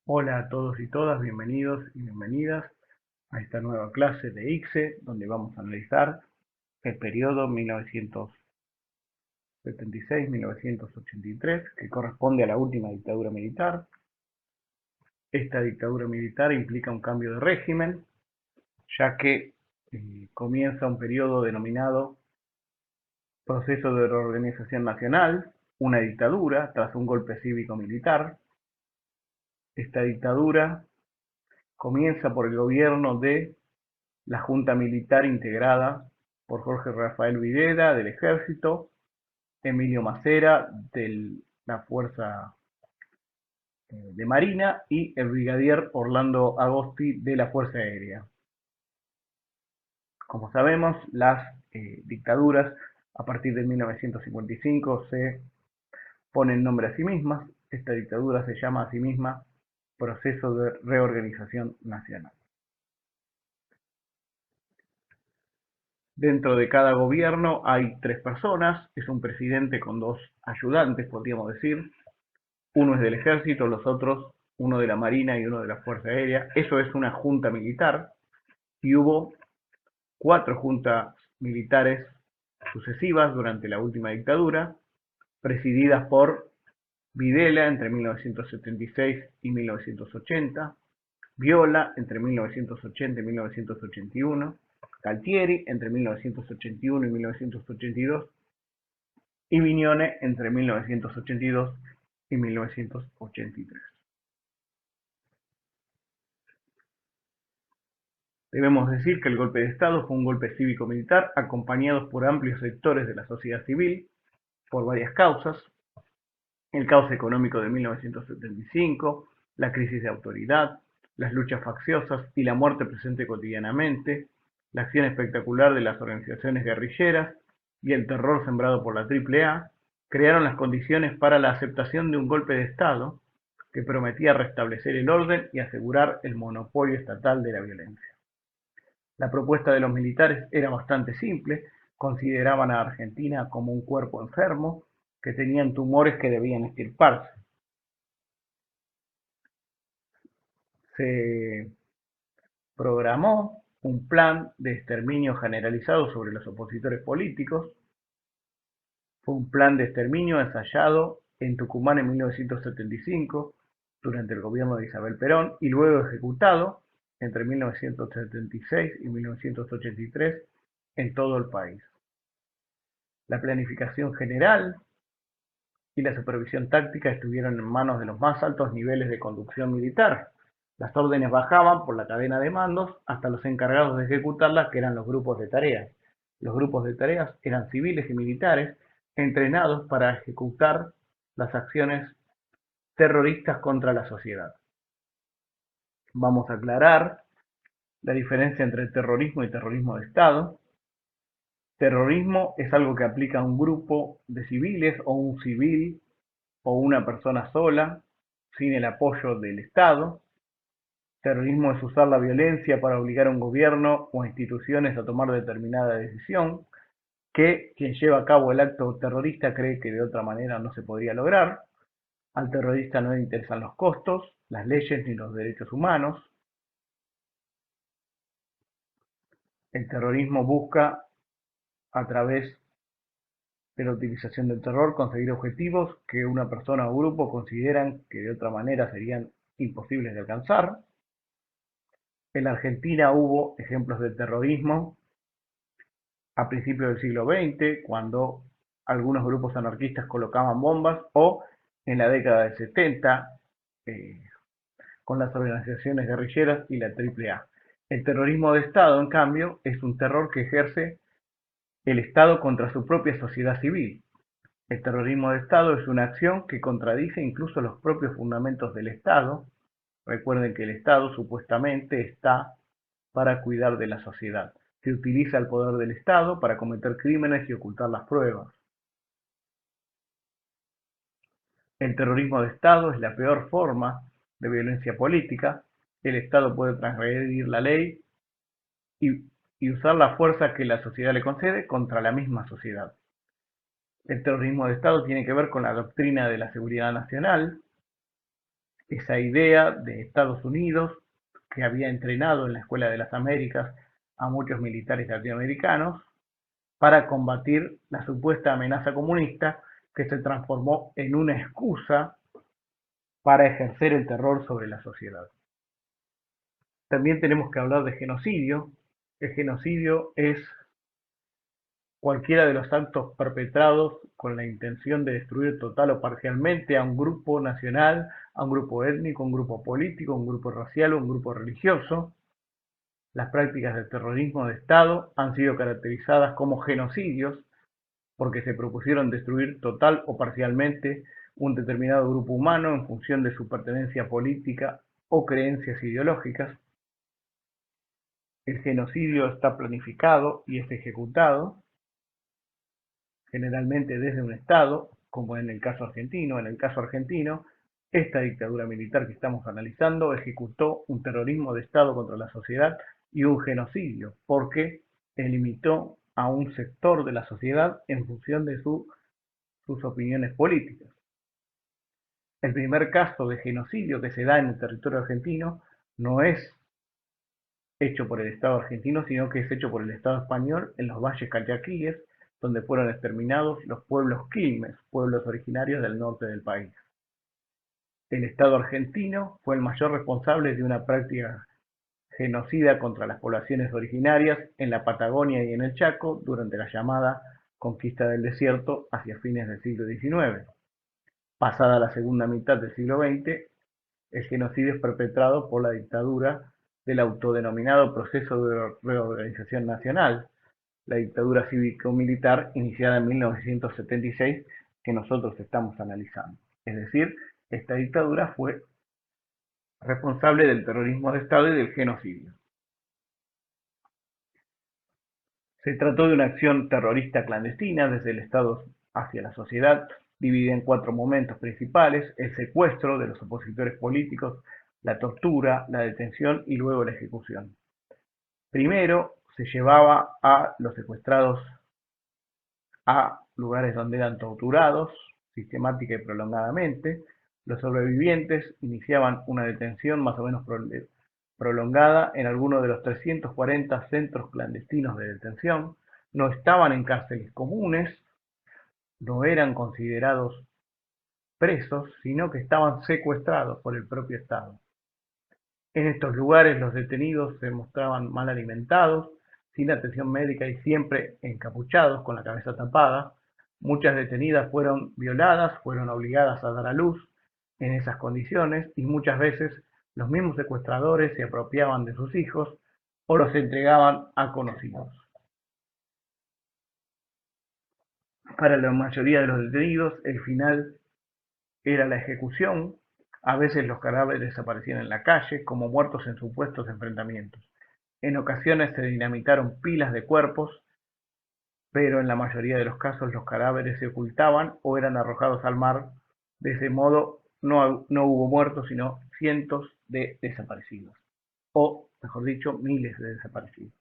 Hola a todos y todas, bienvenidos y bienvenidas a esta nueva clase de ICSE, donde vamos a analizar el periodo 1976-1983, que corresponde a la última dictadura militar. Esta dictadura militar implica un cambio de régimen, ya que comienza un periodo denominado Proceso de Reorganización Nacional, una dictadura tras un golpe cívico-militar. Esta dictadura comienza por el gobierno de la Junta Militar integrada por Jorge Rafael Videla del Ejército, Emilio Macera de la Fuerza de Marina y el brigadier Orlando Agosti de la Fuerza Aérea. Como sabemos, las dictaduras a partir de 1955 se ponen nombre a sí mismas. Esta dictadura se llama a sí misma Proceso de Reorganización Nacional. Dentro de cada gobierno hay tres personas, es un presidente con dos ayudantes, podríamos decir. Uno es del ejército, los otros, uno de la marina y uno de la fuerza aérea. Eso es una junta militar y hubo cuatro juntas militares sucesivas durante la última dictadura, presididas por Videla entre 1976 y 1980, Viola entre 1980 y 1981, Galtieri entre 1981 y 1982 y Vignone entre 1982 y 1983. Debemos decir que el golpe de Estado fue un golpe cívico-militar acompañado por amplios sectores de la sociedad civil por varias causas: el caos económico de 1975, la crisis de autoridad, las luchas facciosas y la muerte presente cotidianamente, la acción espectacular de las organizaciones guerrilleras y el terror sembrado por la AAA, crearon las condiciones para la aceptación de un golpe de Estado que prometía restablecer el orden y asegurar el monopolio estatal de la violencia. La propuesta de los militares era bastante simple: consideraban a Argentina como un cuerpo enfermo, que tenían tumores que debían extirparse. Se programó un plan de exterminio generalizado sobre los opositores políticos. Fue un plan de exterminio ensayado en Tucumán en 1975 durante el gobierno de Isabel Perón y luego ejecutado entre 1976 y 1983 en todo el país. La planificación general y la supervisión táctica estuvieron en manos de los más altos niveles de conducción militar. Las órdenes bajaban por la cadena de mandos hasta los encargados de ejecutarlas, que eran los grupos de tareas. Los grupos de tareas eran civiles y militares entrenados para ejecutar las acciones terroristas contra la sociedad. Vamos a aclarar la diferencia entre terrorismo y terrorismo de Estado. Terrorismo es algo que aplica a un grupo de civiles o un civil o una persona sola, sin el apoyo del Estado. Terrorismo es usar la violencia para obligar a un gobierno o a instituciones a tomar determinada decisión, que quien lleva a cabo el acto terrorista cree que de otra manera no se podría lograr. Al terrorista no le interesan los costos, las leyes ni los derechos humanos. El terrorismo busca, a través de la utilización del terror, conseguir objetivos que una persona o grupo consideran que de otra manera serían imposibles de alcanzar. En la Argentina hubo ejemplos de terrorismo a principios del siglo XX, cuando algunos grupos anarquistas colocaban bombas, o en la década del 70, eh, con las organizaciones guerrilleras y la AAA. El terrorismo de Estado, en cambio, es un terror que ejerce el Estado contra su propia sociedad civil. El terrorismo de Estado es una acción que contradice incluso los propios fundamentos del Estado. Recuerden que el Estado supuestamente está para cuidar de la sociedad. Se utiliza el poder del Estado para cometer crímenes y ocultar las pruebas. El terrorismo de Estado es la peor forma de violencia política. El Estado puede transgredir la ley y, y usar la fuerza que la sociedad le concede contra la misma sociedad. El terrorismo de Estado tiene que ver con la doctrina de la seguridad nacional. esa idea de Estados Unidos que había entrenado en la Escuela de las Américas a muchos militares latinoamericanos para combatir la supuesta amenaza comunista que se transformó en una excusa para ejercer el terror sobre la sociedad. También tenemos que hablar de genocidio. El genocidio es cualquiera de los actos perpetrados con la intención de destruir total o parcialmente a un grupo nacional, a un grupo étnico, un grupo político, un grupo racial o un grupo religioso. Las prácticas del terrorismo de Estado han sido caracterizadas como genocidios porque se propusieron destruir total o parcialmente un determinado grupo humano en función de su pertenencia política o creencias ideológicas. El genocidio está planificado y es ejecutado generalmente desde un Estado, como en el caso argentino. En el caso argentino, esta dictadura militar que estamos analizando ejecutó un terrorismo de Estado contra la sociedad y un genocidio, porque limitó a un sector de la sociedad en función de sus opiniones políticas. El primer caso de genocidio que se da en el territorio argentino no es hecho por el Estado argentino, sino que es hecho por el Estado español en los valles calchaquíes, donde fueron exterminados los pueblos quilmes, pueblos originarios del norte del país. El Estado argentino fue el mayor responsable de una práctica genocida contra las poblaciones originarias en la Patagonia y en el Chaco durante la llamada conquista del desierto hacia fines del siglo XIX. Pasada la segunda mitad del siglo XX, el genocidio es perpetrado por la dictadura del autodenominado Proceso de Reorganización Nacional, la dictadura cívico-militar iniciada en 1976 que nosotros estamos analizando. Es decir, esta dictadura fue responsable del terrorismo de Estado y del genocidio. Se trató de una acción terrorista clandestina desde el Estado hacia la sociedad, dividida en 4 momentos principales: el secuestro de los opositores políticos, la tortura, la detención y luego la ejecución. Primero, se llevaba a los secuestrados a lugares donde eran torturados sistemática y prolongadamente. Los sobrevivientes iniciaban una detención más o menos prolongada en alguno de los 340 centros clandestinos de detención. No estaban en cárceles comunes, no eran considerados presos, sino que estaban secuestrados por el propio Estado. En estos lugares los detenidos se mostraban mal alimentados, sin atención médica y siempre encapuchados, con la cabeza tapada. Muchas detenidas fueron violadas, fueron obligadas a dar a luz en esas condiciones y muchas veces los mismos secuestradores se apropiaban de sus hijos o los entregaban a conocidos. Para la mayoría de los detenidos, el final era la ejecución. A veces los cadáveres aparecían en la calle como muertos en supuestos enfrentamientos. En ocasiones se dinamitaron pilas de cuerpos, pero en la mayoría de los casos los cadáveres se ocultaban o eran arrojados al mar. De ese modo no hubo muertos, sino cientos de desaparecidos, o mejor dicho, miles de desaparecidos.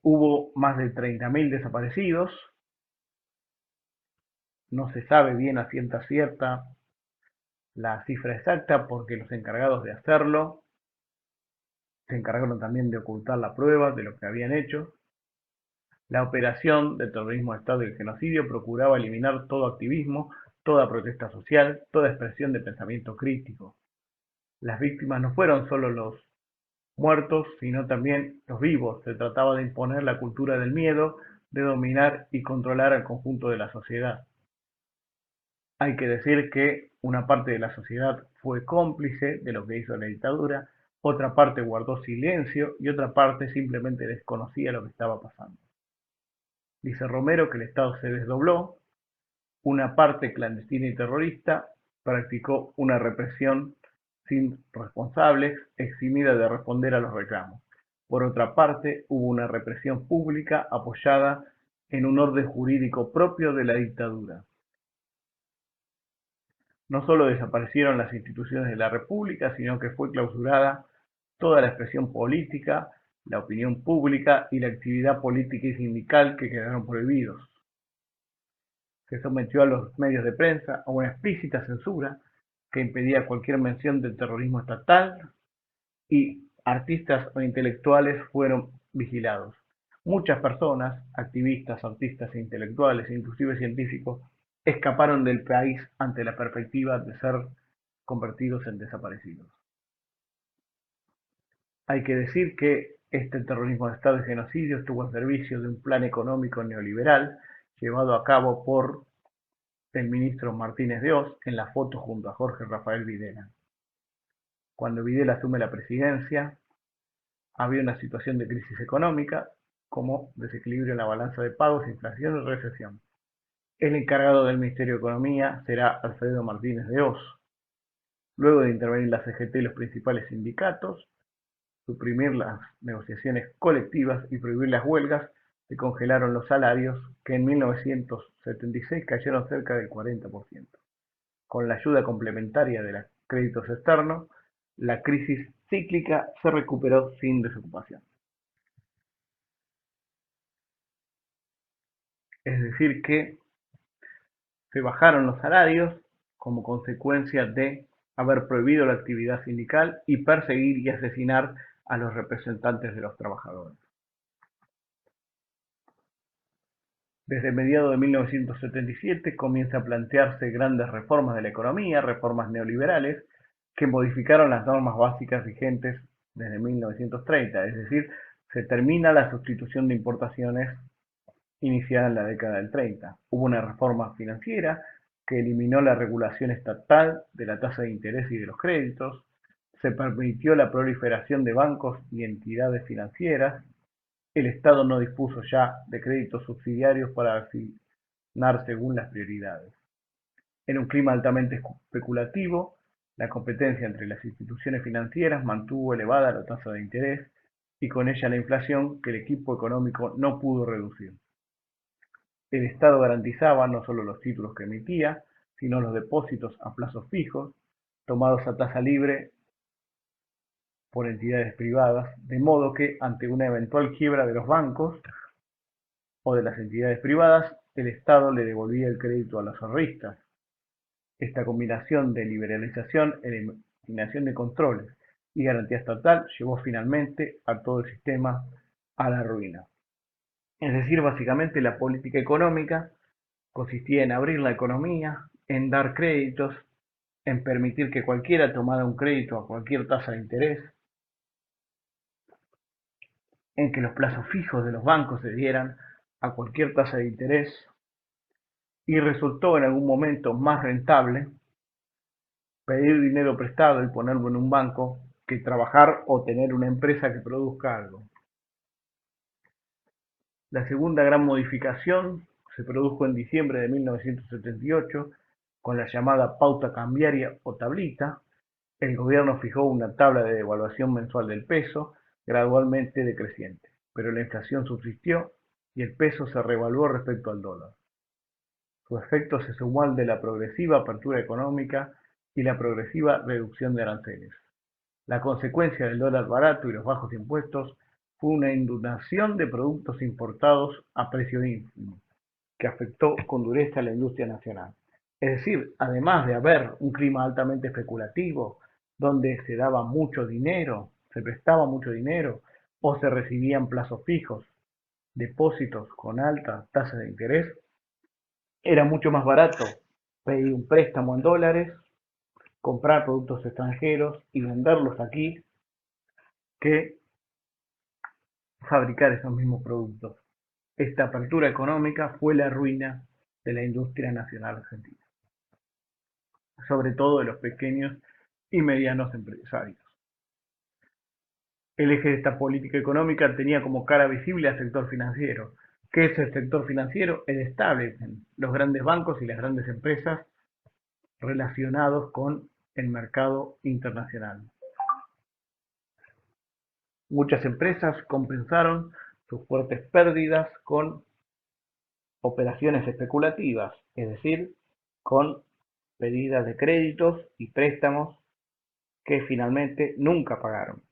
Hubo más de 30.000 desaparecidos. No se sabe bien a ciencia cierta la cifra exacta porque los encargados de hacerlo se encargaron también de ocultar la prueba de lo que habían hecho. La operación de terrorismo de Estado y el genocidio procuraba eliminar todo activismo, toda protesta social, toda expresión de pensamiento crítico. Las víctimas no fueron solo los muertos, sino también los vivos. Se trataba de imponer la cultura del miedo, de dominar y controlar al conjunto de la sociedad. Hay que decir que una parte de la sociedad fue cómplice de lo que hizo la dictadura, otra parte guardó silencio y otra parte simplemente desconocía lo que estaba pasando. Dice Romero que el Estado se desdobló, una parte clandestina y terrorista practicó una represión sin responsables, eximida de responder a los reclamos. Por otra parte, hubo una represión pública apoyada en un orden jurídico propio de la dictadura. No solo desaparecieron las instituciones de la República, sino que fue clausurada toda la expresión política, la opinión pública y la actividad política y sindical que quedaron prohibidos. Se sometió a los medios de prensa a una explícita censura que impedía cualquier mención del terrorismo estatal y artistas o intelectuales fueron vigilados. Muchas personas, activistas, artistas e intelectuales, e inclusive científicos, escaparon del país ante la perspectiva de ser convertidos en desaparecidos. Hay que decir que este terrorismo de Estado y genocidio estuvo al servicio de un plan económico neoliberal llevado a cabo por el ministro Martínez de Oz en la foto junto a Jorge Rafael Videla. Cuando Videla asume la presidencia, había una situación de crisis económica, como desequilibrio en la balanza de pagos, inflación y recesión. El encargado del Ministerio de Economía será Alfredo Martínez de Oz. Luego de intervenir la CGT y los principales sindicatos, suprimir las negociaciones colectivas y prohibir las huelgas, se congelaron los salarios que en 1976 cayeron cerca del 40%. Con la ayuda complementaria de los créditos externos, la crisis cíclica se recuperó sin desocupación. Es decir, que se bajaron los salarios como consecuencia de haber prohibido la actividad sindical y perseguir y asesinar a los representantes de los trabajadores. Desde mediados de 1977 comienza a plantearse grandes reformas de la economía, reformas neoliberales, que modificaron las normas básicas vigentes desde 1930, es decir, se termina la sustitución de importaciones iniciada en la década del 30. Hubo una reforma financiera que eliminó la regulación estatal de la tasa de interés y de los créditos, se permitió la proliferación de bancos y entidades financieras, el Estado no dispuso ya de créditos subsidiarios para asignar según las prioridades. En un clima altamente especulativo, la competencia entre las instituciones financieras mantuvo elevada la tasa de interés y con ella la inflación que el equipo económico no pudo reducir. El Estado garantizaba no solo los títulos que emitía, sino los depósitos a plazos fijos, tomados a tasa libre por entidades privadas, de modo que ante una eventual quiebra de los bancos o de las entidades privadas, el Estado le devolvía el crédito a los ahorristas. Esta combinación de liberalización, eliminación de controles y garantía estatal llevó finalmente a todo el sistema a la ruina. Es decir, básicamente la política económica consistía en abrir la economía, en dar créditos, en permitir que cualquiera tomara un crédito a cualquier tasa de interés, en que los plazos fijos de los bancos se dieran a cualquier tasa de interés y resultó en algún momento más rentable pedir dinero prestado y ponerlo en un banco que trabajar o tener una empresa que produzca algo. La segunda gran modificación se produjo en diciembre de 1978 con la llamada pauta cambiaria o tablita. El gobierno fijó una tabla de devaluación mensual del peso gradualmente decreciente, pero la inflación subsistió y el peso se revaluó respecto al dólar. Su efecto se sumó al de la progresiva apertura económica y la progresiva reducción de aranceles. La consecuencia del dólar barato y los bajos impuestos fue una inundación de productos importados a precio ínfimo, que afectó con dureza a la industria nacional. Es decir, además de haber un clima altamente especulativo, donde se daba mucho dinero, se prestaba mucho dinero, o se recibían plazos fijos, depósitos con alta tasa de interés, era mucho más barato pedir un préstamo en dólares, comprar productos extranjeros y venderlos aquí que fabricar esos mismos productos. Esta apertura económica fue la ruina de la industria nacional argentina, sobre todo de los pequeños y medianos empresarios. El eje de esta política económica tenía como cara visible al sector financiero. ¿Qué es el sector financiero? El establishment, los grandes bancos y las grandes empresas relacionados con el mercado internacional. Muchas empresas compensaron sus fuertes pérdidas con operaciones especulativas, es decir, con pedidas de créditos y préstamos que finalmente nunca pagaron.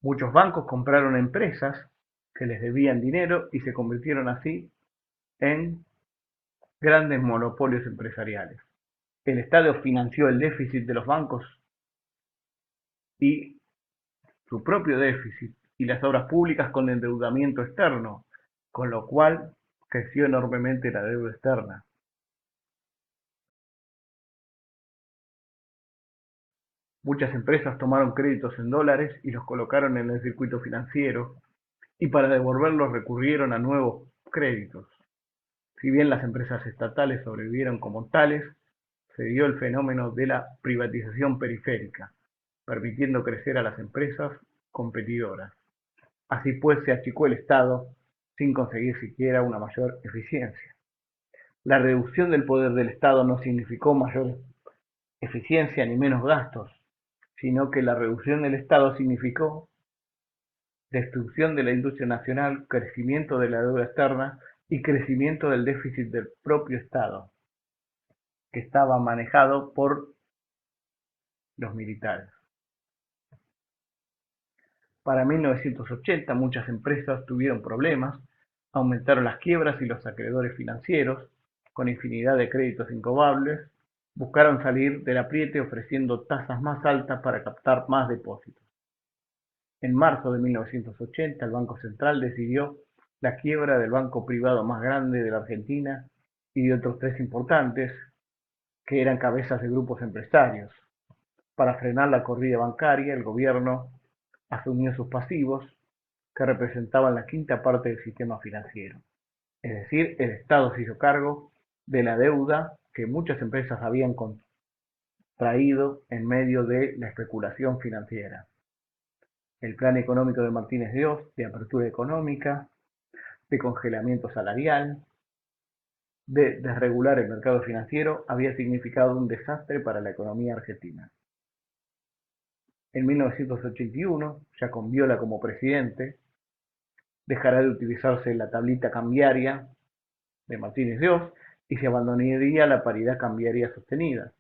Muchos bancos compraron empresas que les debían dinero y se convirtieron así en grandes monopolios empresariales. El Estado financió el déficit de los bancos y su propio déficit y las obras públicas con endeudamiento externo, con lo cual creció enormemente la deuda externa. Muchas empresas tomaron créditos en dólares y los colocaron en el circuito financiero y para devolverlos recurrieron a nuevos créditos. Si bien las empresas estatales sobrevivieron como tales, se dio el fenómeno de la privatización periférica, permitiendo crecer a las empresas competidoras. Así pues, se achicó el Estado sin conseguir siquiera una mayor eficiencia. La reducción del poder del Estado no significó mayor eficiencia ni menos gastos, sino que la reducción del Estado significó destrucción de la industria nacional, crecimiento de la deuda externa y crecimiento del déficit del propio Estado, que estaba manejado por los militares. Para 1980 muchas empresas tuvieron problemas, aumentaron las quiebras y los acreedores financieros, con infinidad de créditos incobrables, buscaron salir del apriete ofreciendo tasas más altas para captar más depósitos. En marzo de 1980 el Banco Central decidió la quiebra del banco privado más grande de la Argentina y de otros tres importantes, que eran cabezas de grupos empresarios. Para frenar la corrida bancaria, el gobierno asumió sus pasivos, que representaban la quinta parte del sistema financiero. Es decir, el Estado se hizo cargo de la deuda que muchas empresas habían contraído en medio de la especulación financiera. El plan económico de Martínez de Oz, de apertura económica, de congelamiento salarial, de desregular el mercado financiero, había significado un desastre para la economía argentina. En 1981, ya con Viola como presidente, dejará de utilizarse la tablita cambiaria de Martínez de Oz y se abandonaría la paridad cambiaria sostenida.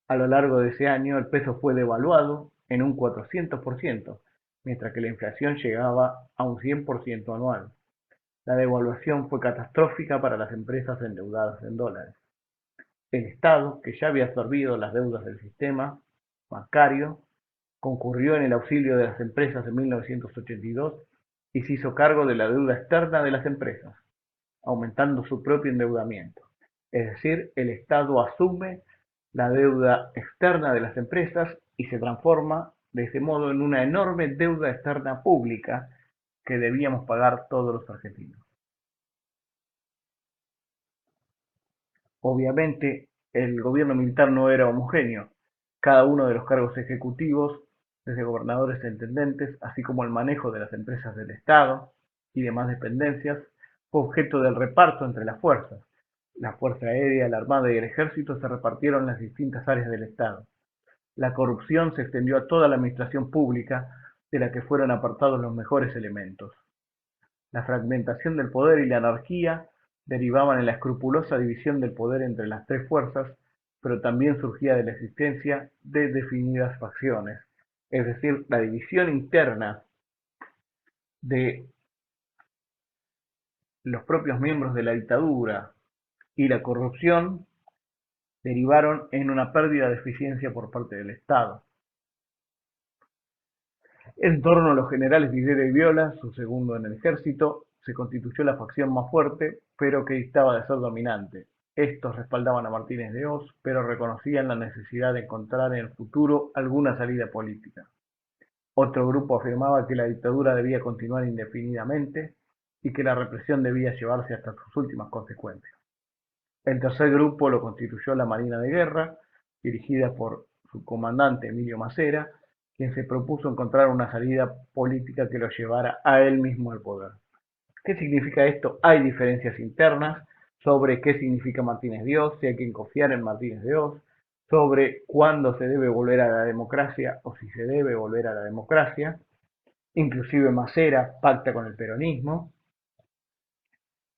A lo largo de ese año, el peso fue devaluado en un 400%, mientras que la inflación llegaba a un 100% anual. La devaluación fue catastrófica para las empresas endeudadas en dólares. El Estado, que ya había absorbido las deudas del sistema bancario, concurrió en el auxilio de las empresas en 1982 y se hizo cargo de la deuda externa de las empresas, aumentando su propio endeudamiento. Es decir, el Estado asume la deuda externa de las empresas y se transforma de ese modo en una enorme deuda externa pública que debíamos pagar todos los argentinos. Obviamente, el gobierno militar no era homogéneo. Cada uno de los cargos ejecutivos, desde gobernadores a intendentes, así como el manejo de las empresas del Estado y demás dependencias, fue objeto del reparto entre las fuerzas. La Fuerza Aérea, la Armada y el Ejército se repartieron en las distintas áreas del Estado. La corrupción se extendió a toda la administración pública, de la que fueron apartados los mejores elementos. La fragmentación del poder y la anarquía derivaban en la escrupulosa división del poder entre las tres fuerzas, pero también surgía de la existencia de definidas facciones, es decir, la división interna de los propios miembros de la dictadura y la corrupción derivaron en una pérdida de eficiencia por parte del Estado. En torno a los generales Videla y Viola, su segundo en el ejército, se constituyó la facción más fuerte, pero que distaba de ser dominante. Estos respaldaban a Martínez de Oz, pero reconocían la necesidad de encontrar en el futuro alguna salida política. Otro grupo afirmaba que la dictadura debía continuar indefinidamente y que la represión debía llevarse hasta sus últimas consecuencias. El tercer grupo lo constituyó la Marina de Guerra, dirigida por su comandante Emilio Macera, quien se propuso encontrar una salida política que lo llevara a él mismo al poder. ¿Qué significa esto? Hay diferencias internas sobre qué significa Martínez de Oz, si hay que confiar en Martínez de Oz, sobre cuándo se debe volver a la democracia o si se debe volver a la democracia. Inclusive Macera pacta con el peronismo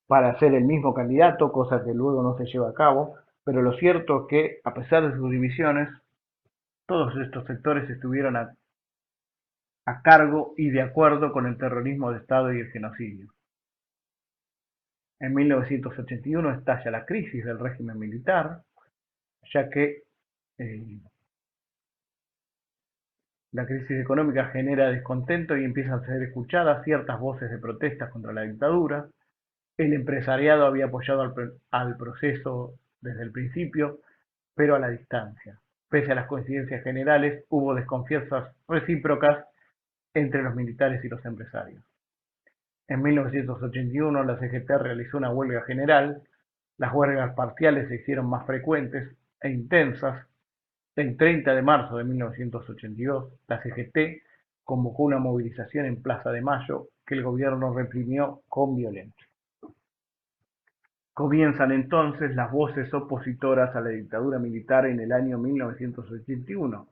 para ser el mismo candidato, cosa que luego no se lleva a cabo, pero lo cierto es que, a pesar de sus divisiones, todos estos sectores estuvieron a cargo y de acuerdo con el terrorismo de Estado y el genocidio. En 1981 estalla la crisis del régimen militar, ya que la crisis económica genera descontento y empiezan a ser escuchadas ciertas voces de protesta contra la dictadura. El empresariado había apoyado al proceso desde el principio, pero a la distancia. Pese a las coincidencias generales, hubo desconfianzas recíprocas entre los militares y los empresarios. En 1981 la CGT realizó una huelga general. Las huelgas parciales se hicieron más frecuentes e intensas. El 30 de marzo de 1982, la CGT convocó una movilización en Plaza de Mayo que el gobierno reprimió con violencia. Comienzan entonces las voces opositoras a la dictadura militar en el año 1981,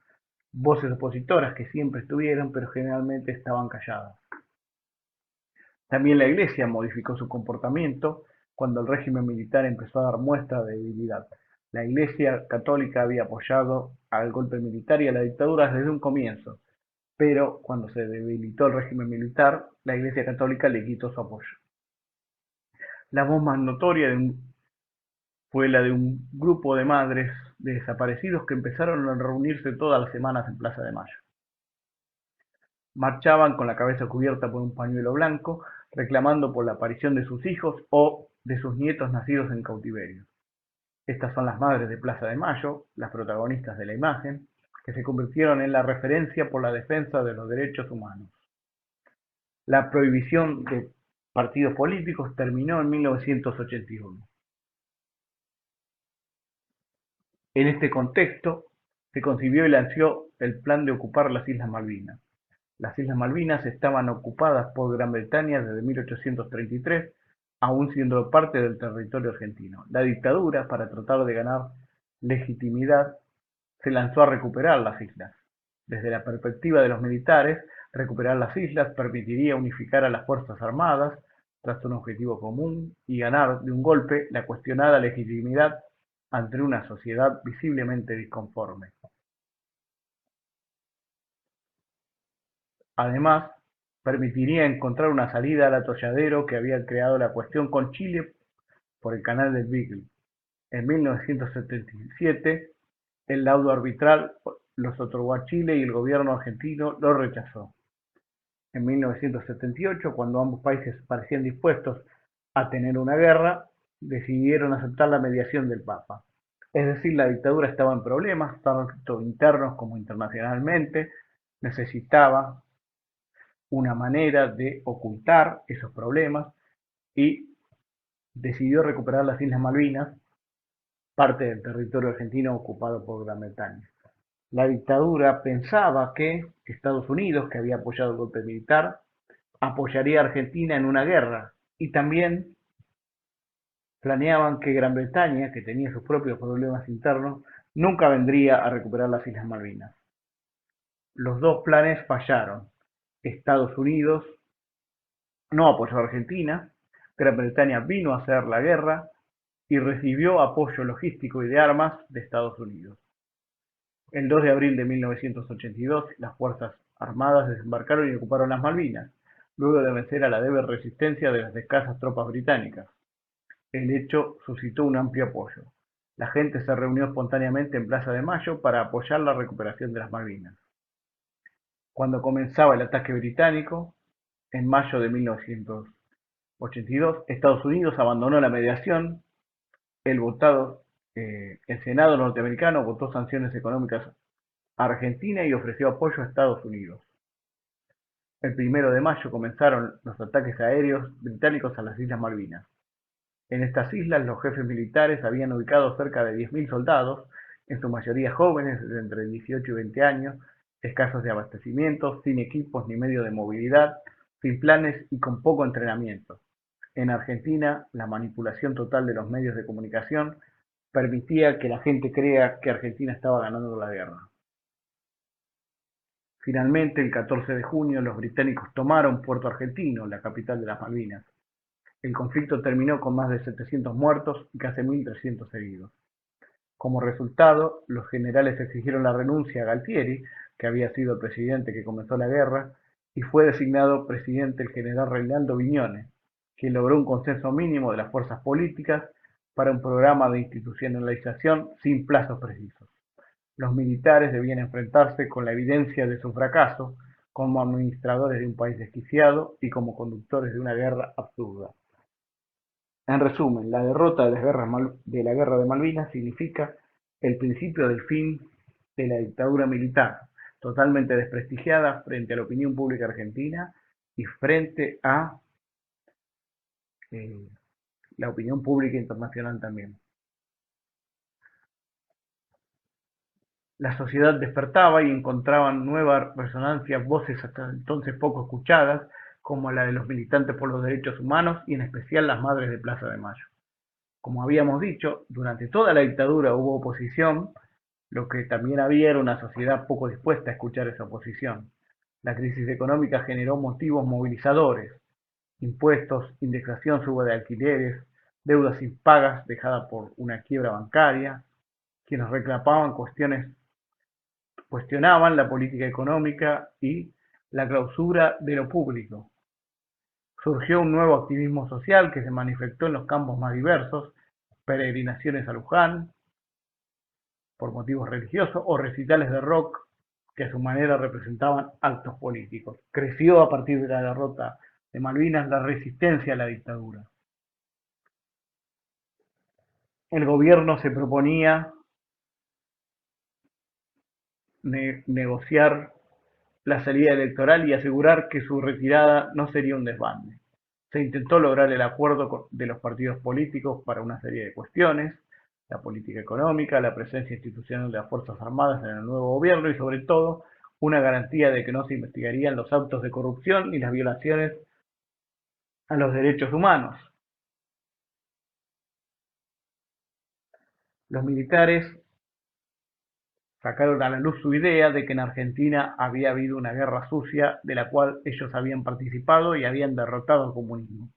voces opositoras que siempre estuvieron pero generalmente estaban calladas. También la Iglesia modificó su comportamiento cuando el régimen militar empezó a dar muestra de debilidad. La Iglesia católica había apoyado al golpe militar y a la dictadura desde un comienzo, pero cuando se debilitó el régimen militar, la Iglesia católica le quitó su apoyo. La voz más notoria fue la de un grupo de madres de desaparecidos que empezaron a reunirse todas las semanas en Plaza de Mayo. Marchaban con la cabeza cubierta por un pañuelo blanco, reclamando por la aparición de sus hijos o de sus nietos nacidos en cautiverio. Estas son las madres de Plaza de Mayo, las protagonistas de la imagen, que se convirtieron en la referencia por la defensa de los derechos humanos. La prohibición de partidos políticos terminó en 1981. En este contexto, se concibió y lanzó el plan de ocupar las Islas Malvinas. Las Islas Malvinas estaban ocupadas por Gran Bretaña desde 1833, aún siendo parte del territorio argentino. La dictadura, para tratar de ganar legitimidad, se lanzó a recuperar las islas. Desde la perspectiva de los militares, recuperar las islas permitiría unificar a las Fuerzas Armadas tras un objetivo común y ganar de un golpe la cuestionada legitimidad ante una sociedad visiblemente disconforme. Además, permitiría encontrar una salida al atolladero que había creado la cuestión con Chile por el canal del Beagle. En 1977, el laudo arbitral los otorgó a Chile y el gobierno argentino lo rechazó. En 1978, cuando ambos países parecían dispuestos a tener una guerra, decidieron aceptar la mediación del Papa. Es decir, la dictadura estaba en problemas, tanto internos como internacionalmente, necesitaba una manera de ocultar esos problemas y decidió recuperar las Islas Malvinas, parte del territorio argentino ocupado por Gran Bretaña. La dictadura pensaba que Estados Unidos, que había apoyado el golpe militar, apoyaría a Argentina en una guerra y también planeaban que Gran Bretaña, que tenía sus propios problemas internos, nunca vendría a recuperar las Islas Malvinas. Los dos planes fallaron. Estados Unidos no apoyó a Argentina, Gran Bretaña vino a hacer la guerra y recibió apoyo logístico y de armas de Estados Unidos. El 2 de abril de 1982, las Fuerzas Armadas desembarcaron y ocuparon las Malvinas, luego de vencer a la débil resistencia de las escasas tropas británicas. El hecho suscitó un amplio apoyo. La gente se reunió espontáneamente en Plaza de Mayo para apoyar la recuperación de las Malvinas. Cuando comenzaba el ataque británico, en mayo de 1982, Estados Unidos abandonó la mediación. El Senado norteamericano votó sanciones económicas a Argentina y ofreció apoyo a Estados Unidos. El 1 de mayo comenzaron los ataques aéreos británicos a las Islas Malvinas. En estas islas los jefes militares habían ubicado cerca de 10.000 soldados, en su mayoría jóvenes de entre 18 y 20 años, escasos de abastecimiento, sin equipos ni medios de movilidad, sin planes y con poco entrenamiento. En Argentina, la manipulación total de los medios de comunicación permitía que la gente crea que Argentina estaba ganando la guerra. Finalmente, el 14 de junio, los británicos tomaron Puerto Argentino, la capital de las Malvinas. El conflicto terminó con más de 700 muertos y casi 1.300 heridos. Como resultado, los generales exigieron la renuncia a Galtieri, que había sido el presidente que comenzó la guerra, y fue designado presidente el general Reinaldo Viñones, quien logró un consenso mínimo de las fuerzas políticas para un programa de institucionalización sin plazos precisos. Los militares debían enfrentarse con la evidencia de su fracaso como administradores de un país desquiciado y como conductores de una guerra absurda. En resumen, la derrota de la Guerra de Malvinas significa el principio del fin de la dictadura militar, totalmente desprestigiada frente a la opinión pública argentina y frente a eh, la opinión pública internacional también. La sociedad despertaba y encontraban nuevas resonancias voces hasta entonces poco escuchadas, como la de los militantes por los derechos humanos y en especial las madres de Plaza de Mayo. Como habíamos dicho, durante toda la dictadura hubo oposición, lo que también había era una sociedad poco dispuesta a escuchar esa oposición. La crisis económica generó motivos movilizadores: impuestos, indexación, suba de alquileres, deudas impagas dejada por una quiebra bancaria. Quienes cuestionaban la política económica y la clausura de lo público. Surgió un nuevo activismo social que se manifestó en los campos más diversos: peregrinaciones a Luján por motivos religiosos o recitales de rock que a su manera representaban actos políticos. Creció a partir de la derrota de Malvinas la resistencia a la dictadura. El gobierno se proponía negociar la salida electoral y asegurar que su retirada no sería un desbande. Se intentó lograr el acuerdo de los partidos políticos para una serie de cuestiones: la política económica, la presencia institucional de las Fuerzas Armadas en el nuevo gobierno y, sobre todo, una garantía de que no se investigarían los actos de corrupción ni las violaciones a los derechos humanos. Los militares sacaron a la luz su idea de que en Argentina había habido una guerra sucia de la cual ellos habían participado y habían derrotado al comunismo.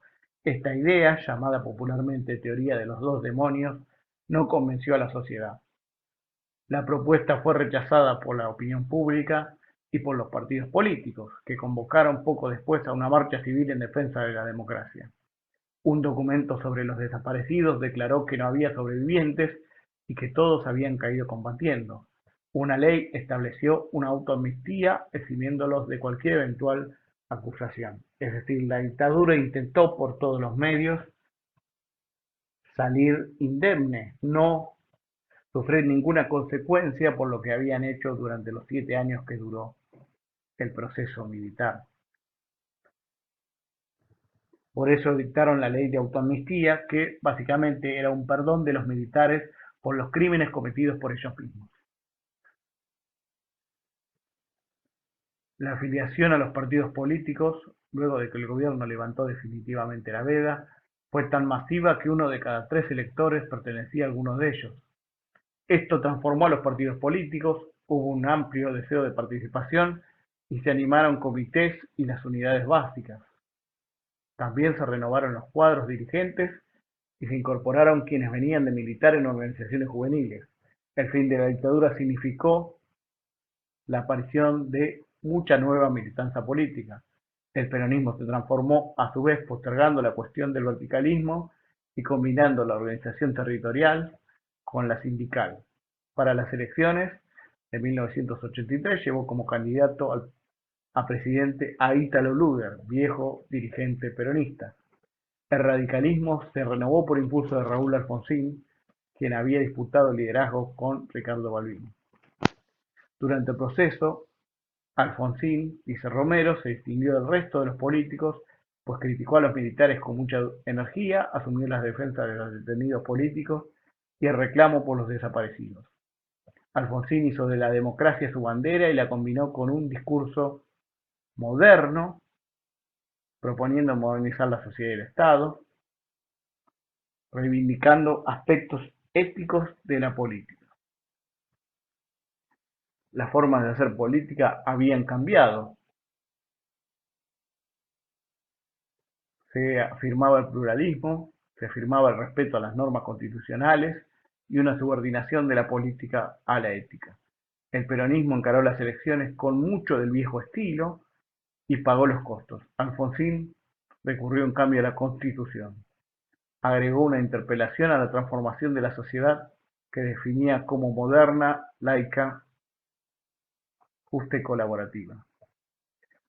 Esta idea, llamada popularmente teoría de los dos demonios, no convenció a la sociedad. La propuesta fue rechazada por la opinión pública y por los partidos políticos, que convocaron poco después a una marcha civil en defensa de la democracia. Un documento sobre los desaparecidos declaró que no había sobrevivientes y que todos habían caído combatiendo. Una ley estableció una autoamnistía eximiéndolos de cualquier eventual acusación. Es decir, la dictadura intentó por todos los medios salir indemne, no sufrir ninguna consecuencia por lo que habían hecho durante los 7 años que duró el proceso militar. Por eso dictaron la ley de autoamnistía, que básicamente era un perdón de los militares por los crímenes cometidos por ellos mismos. La afiliación a los partidos políticos, luego de que el gobierno levantó definitivamente la veda, fue tan masiva que 1 de cada 3 electores pertenecía a alguno de ellos. Esto transformó a los partidos políticos, hubo un amplio deseo de participación y se animaron comités y las unidades básicas. También se renovaron los cuadros dirigentes y se incorporaron quienes venían de militar en organizaciones juveniles. El fin de la dictadura significó la aparición de mucha nueva militancia política. El peronismo se transformó a su vez postergando la cuestión del verticalismo y combinando la organización territorial con la sindical. Para las elecciones de 1983 llevó como candidato a presidente a Ítalo Luder, viejo dirigente peronista. El radicalismo se renovó por impulso de Raúl Alfonsín, quien había disputado el liderazgo con Ricardo Balbini. Durante el proceso, Alfonsín, dice Romero, se distinguió del resto de los políticos, pues criticó a los militares con mucha energía, asumió las defensas de los detenidos políticos y el reclamo por los desaparecidos. Alfonsín hizo de la democracia su bandera y la combinó con un discurso moderno, proponiendo modernizar la sociedad y el Estado, reivindicando aspectos éticos de la política. Las formas de hacer política habían cambiado. Se afirmaba el pluralismo, se afirmaba el respeto a las normas constitucionales y una subordinación de la política a la ética. El peronismo encaró las elecciones con mucho del viejo estilo, y pagó los costos. Alfonsín recurrió en cambio a la Constitución. Agregó una interpelación a la transformación de la sociedad que definía como moderna, laica, justa y colaborativa.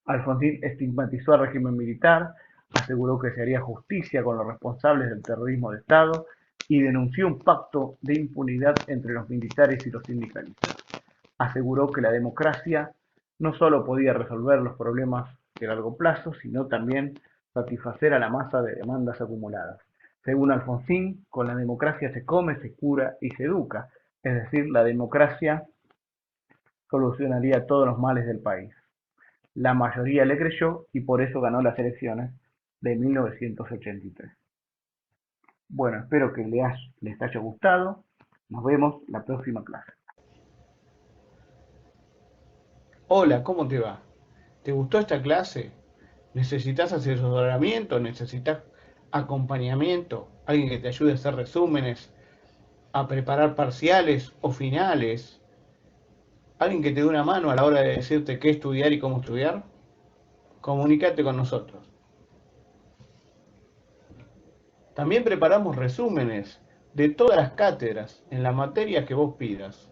Alfonsín estigmatizó al régimen militar, aseguró que se haría justicia con los responsables del terrorismo de Estado y denunció un pacto de impunidad entre los militares y los sindicalistas. Aseguró que la democracia no solo podía resolver los problemas de largo plazo, sino también satisfacer a la masa de demandas acumuladas. Según Alfonsín, con la democracia se come, se cura y se educa, es decir, la democracia solucionaría todos los males del país. La mayoría le creyó y por eso ganó las elecciones de 1983. Bueno, espero que les haya gustado. Nos vemos la próxima clase. Hola, ¿cómo te va? ¿Te gustó esta clase? ¿Necesitas asesoramiento? ¿Necesitas acompañamiento? ¿Alguien que te ayude a hacer resúmenes, a preparar parciales o finales? ¿Alguien que te dé una mano a la hora de decirte qué estudiar y cómo estudiar? Comunícate con nosotros. También preparamos resúmenes de todas las cátedras en la materia que vos pidas.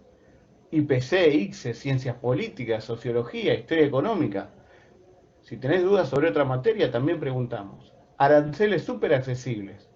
IPC, ICSE, Ciencias Políticas, Sociología, Historia Económica. Si tenés dudas sobre otra materia, también preguntamos. Aranceles súper accesibles.